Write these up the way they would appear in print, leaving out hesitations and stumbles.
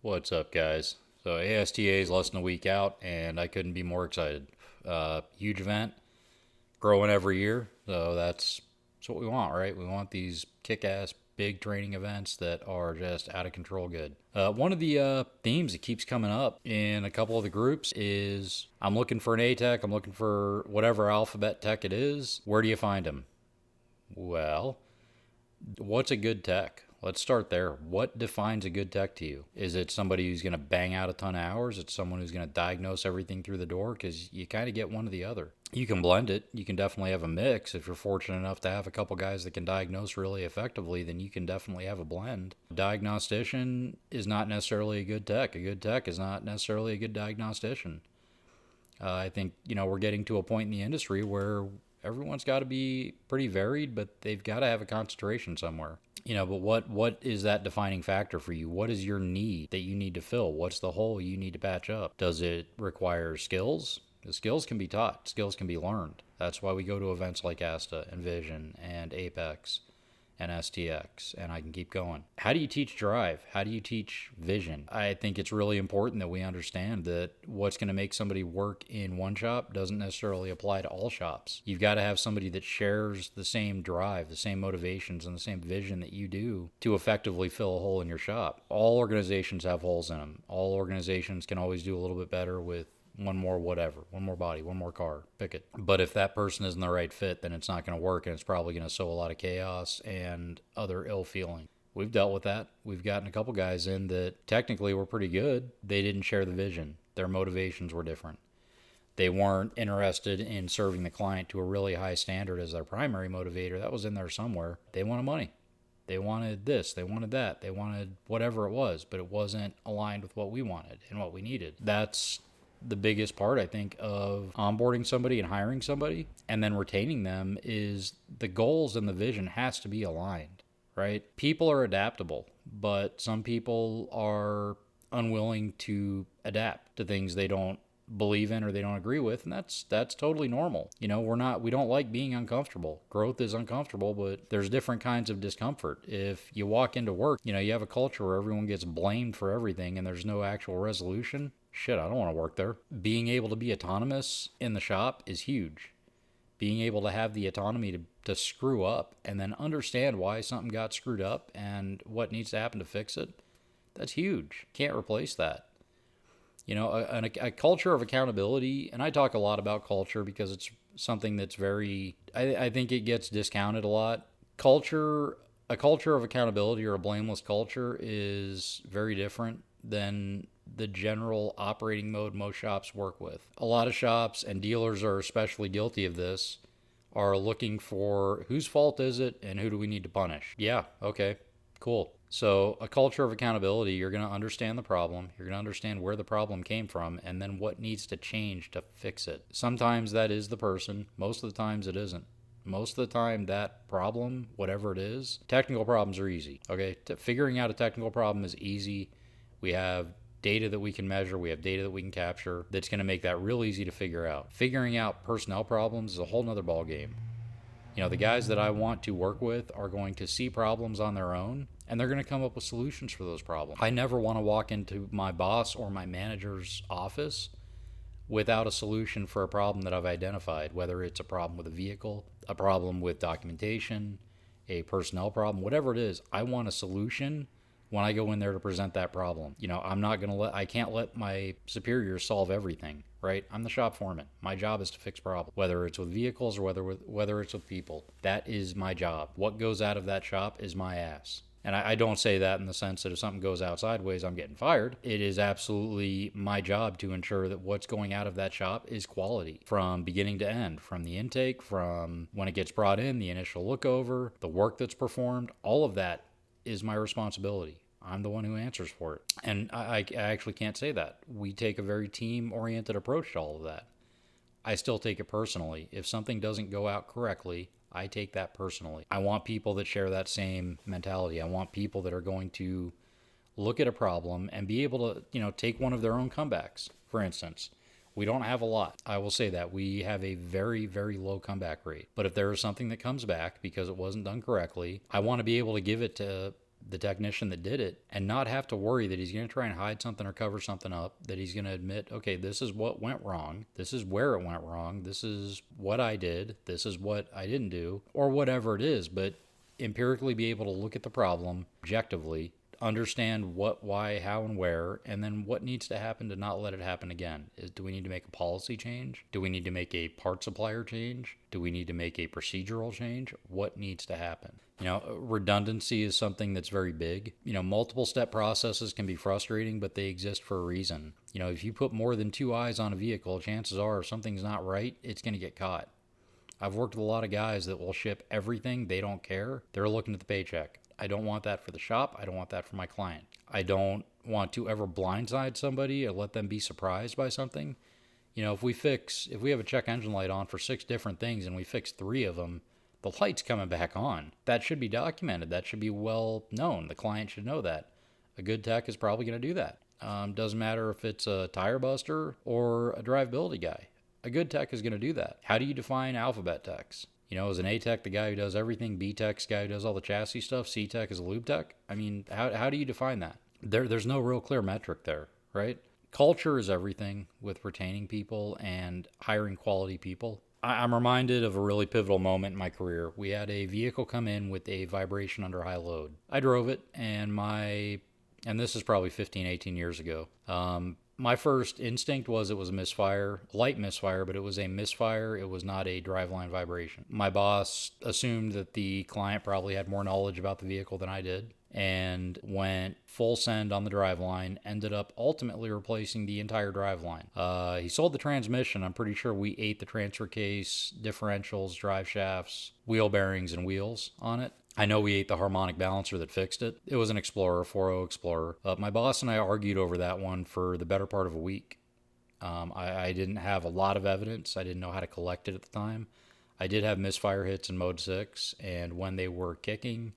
What's up, guys? So ASTA is less than a week out, and I couldn't be more excited. Huge event, growing every year, so that's what we want, right? We want these kick-ass big training events that are just out of control good. One of the themes that keeps coming up in a couple of the groups is I'm looking for an A tech, I'm looking for whatever alphabet tech it is. Where do you find them? Well, what's a good tech? Let's start there. What defines a good tech to you? Is it somebody who's going to bang out a ton of hours? It's someone who's going to diagnose everything through the door? Because you kind of get one or the other. You can blend it. You can definitely have a mix. If you're fortunate enough to have a couple guys that can diagnose really effectively, then you can definitely have a blend. Diagnostician is not necessarily a good tech. A good tech is not necessarily a good diagnostician. I think, we're getting to a point in the industry where everyone's got to be pretty varied, but they've got to have a concentration somewhere. But what is that defining factor for you? What is your need that you need to fill? What's the hole you need to patch up? Does it require skills? The skills can be taught. Skills can be learned. That's why we go to events like ASTA and Vision and Apex and STX, and I can keep going. How do you teach drive? How do you teach vision? I think it's really important that we understand that what's going to make somebody work in one shop doesn't necessarily apply to all shops. You've got to have somebody that shares the same drive, the same motivations, and the same vision that you do to effectively fill a hole in your shop. All organizations have holes in them. All organizations can always do a little bit better with one more whatever, one more body, one more car, pick it. But if that person isn't the right fit, then it's not going to work, and it's probably going to sow a lot of chaos and other ill feeling. We've dealt with that. We've gotten a couple guys in that technically were pretty good. They didn't share the vision. Their motivations were different. They weren't interested in serving the client to a really high standard as their primary motivator. That was in there somewhere. They wanted money. They wanted this, they wanted that, they wanted whatever it was, but it wasn't aligned with what we wanted and what we needed. That's the biggest part, I think, of onboarding somebody and hiring somebody and then retaining them is the goals and the vision has to be aligned, right? People are adaptable, but some people are unwilling to adapt to things they don't believe in or they don't agree with, and that's totally normal. We don't like being uncomfortable. Growth is uncomfortable, but there's different kinds of discomfort. If you walk into work, you have a culture where everyone gets blamed for everything and there's no actual resolution. Shit, I don't want to work there. Being able to be autonomous in the shop is huge. Being able to have the autonomy to screw up and then understand why something got screwed up and what needs to happen to fix it, that's huge. Can't replace that. A culture of accountability, and I talk a lot about culture because it's something that's I think it gets discounted a lot. A culture of accountability or a blameless culture is very different than the general operating mode most shops work with. A lot of shops, and dealers are especially guilty of this, are looking for whose fault is it and who do we need to punish. Yeah, okay, cool. So a culture of accountability, you're going to understand the problem, you're going to understand where the problem came from, and then what needs to change to fix it. Sometimes that is the person, most of the times it isn't. Most of the time, that problem, whatever it is, technical problems are easy. Okay, figuring out a technical problem is easy. We have data that we can measure, we have data that we can capture that's going to make that real easy to figure out. Figuring out personnel problems is a whole nother ballgame. The guys that I want to work with are going to see problems on their own and they're going to come up with solutions for those problems. I never want to walk into my boss or my manager's office without a solution for a problem that I've identified, whether it's a problem with a vehicle, a problem with documentation, a personnel problem, whatever it is. I want a solution when I go in there to present that problem. I can't let my superiors solve everything, right? I'm the shop foreman. My job is to fix problems, whether it's with vehicles or whether it's with people. That is my job. What goes out of that shop is my ass. And I don't say that in the sense that if something goes out sideways, I'm getting fired. It is absolutely my job to ensure that what's going out of that shop is quality from beginning to end, from the intake, from when it gets brought in, the initial look over, the work that's performed, all of that is my responsibility. I'm the one who answers for it. And I actually can't say that. We take a very team-oriented approach to all of that. I still take it personally. If something doesn't go out correctly, I take that personally. I want people that share that same mentality. I want people that are going to look at a problem and be able to, take one of their own comebacks. For instance, we don't have a lot. I will say that. We have a very, very low comeback rate. But if there is something that comes back because it wasn't done correctly, I want to be able to give it to the technician that did it and not have to worry that he's going to try and hide something or cover something up, that he's going to admit, okay, this is what went wrong. This is where it went wrong. This is what I did. This is what I didn't do, or whatever it is. But empirically be able to look at the problem objectively, understand what, why, how, and where, and then what needs to happen to not let it happen again. Do we need to make a policy change? Do we need to make a part supplier change? Do we need to make a procedural change? What needs to happen? Redundancy is something that's very big. Multiple step processes can be frustrating, but they exist for a reason. If you put more than 2 eyes on a vehicle, chances are if something's not right, it's going to get caught. I've worked with a lot of guys that will ship everything. They don't care. They're looking at the paycheck. I don't want that for the shop. I don't want that for my client. I don't want to ever blindside somebody or let them be surprised by something. If we have a check engine light on for 6 different things and we fix 3 of them, the light's coming back on. That should be documented. That should be well known. The client should know that. A good tech is probably going to do that. Doesn't matter if it's a tire buster or a drivability guy. A good tech is going to do that. How do you define alphabet techs? Is an A tech the guy who does everything? B tech's the guy who does all the chassis stuff? C tech is a lube tech? I mean, how do you define that? There's no real clear metric there, right? Culture is everything with retaining people and hiring quality people. I'm reminded of a really pivotal moment in my career. We had a vehicle come in with a vibration under high load. I drove it, and this is probably 15, 18 years ago. My first instinct was it was a misfire, light misfire, but it was a misfire. It was not a driveline vibration. My boss assumed that the client probably had more knowledge about the vehicle than I did and went full send on the driveline, ended up ultimately replacing the entire driveline. He sold the transmission. I'm pretty sure we ate the transfer case, differentials, drive shafts, wheel bearings, and wheels on it. I know we ate the harmonic balancer that fixed it. It was an Explorer, 4.0 Explorer. My boss and I argued over that one for the better part of a week. I didn't have a lot of evidence. I didn't know how to collect it at the time. I did have misfire hits in mode 6, and when they were kicking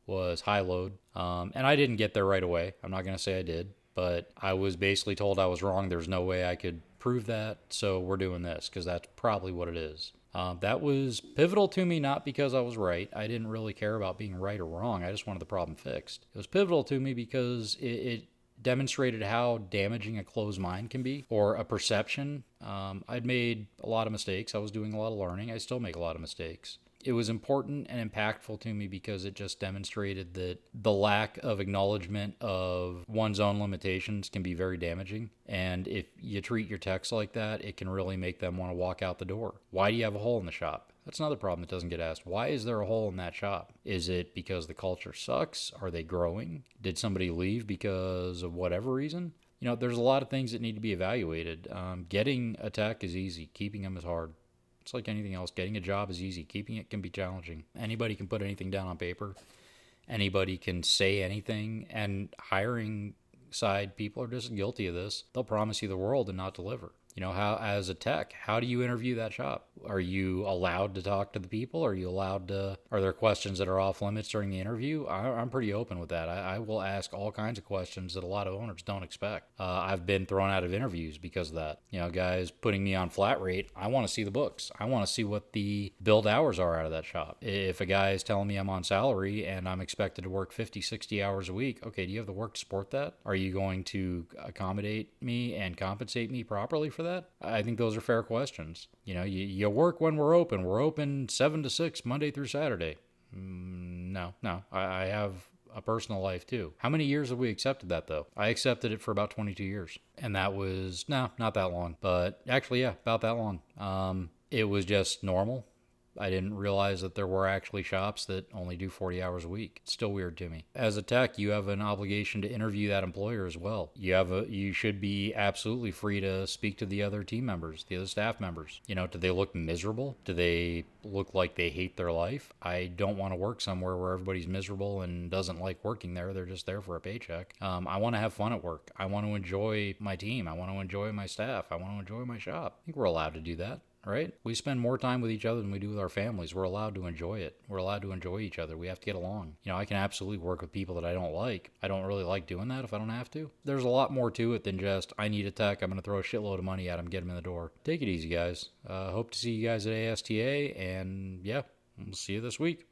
was high load. And I didn't get there right away. I'm not going to say I did, but I was basically told I was wrong. There's no way I could prove that, so we're doing this because that's probably what it is. That was pivotal to me, not because I was right. I didn't really care about being right or wrong. I just wanted the problem fixed. It was pivotal to me because it demonstrated how damaging a closed mind can be, or a perception. I'd made a lot of mistakes. I was doing a lot of learning. I still make a lot of mistakes. It was important and impactful to me because it just demonstrated that the lack of acknowledgement of one's own limitations can be very damaging. And if you treat your techs like that, it can really make them want to walk out the door. Why do you have a hole in the shop? That's another problem that doesn't get asked. Why is there a hole in that shop? Is it because the culture sucks? Are they growing? Did somebody leave because of whatever reason? There's a lot of things that need to be evaluated. Getting a tech is easy. Keeping them is hard. It's like anything else. Getting a job is easy. Keeping it can be challenging. Anybody can put anything down on paper. Anybody can say anything. And hiring side people are just guilty of this. They'll promise you the world and not deliver. How, as a tech, how do you interview that shop? Are you allowed to talk to the people? Are there questions that are off limits during the interview? I'm pretty open with that. I will ask all kinds of questions that a lot of owners don't expect. I've been thrown out of interviews because of that. Guys putting me on flat rate, I want to see the books. I want to see what the billed hours are out of that shop. If a guy is telling me I'm on salary and I'm expected to work 50, 60 hours a week, okay, do you have the work to support that? Are you going to accommodate me and compensate me properly for that? I think those are fair questions. You work when we're open. We're open 7 to 6, Monday through Saturday. No. I have a personal life too. How many years have we accepted that though? I accepted it for about 22 years. And that was, not that long. But actually, yeah, about that long. It was just normal. I didn't realize that there were actually shops that only do 40 hours a week. It's still weird to me. As a tech, you have an obligation to interview that employer as well. You should be absolutely free to speak to the other team members, the other staff members. Do they look miserable? Do they look like they hate their life? I don't want to work somewhere where everybody's miserable and doesn't like working there. They're just there for a paycheck. I want to have fun at work. I want to enjoy my team. I want to enjoy my staff. I want to enjoy my shop. I think we're allowed to do that. Right? We spend more time with each other than we do with our families. We're allowed to enjoy it. We're allowed to enjoy each other. We have to get along. I can absolutely work with people that I don't like. I don't really like doing that if I don't have to. There's a lot more to it than just, I need a tech, I'm going to throw a shitload of money at him, get him in the door. Take it easy, guys. Hope to see you guys at ASTA, and yeah, we'll see you this week.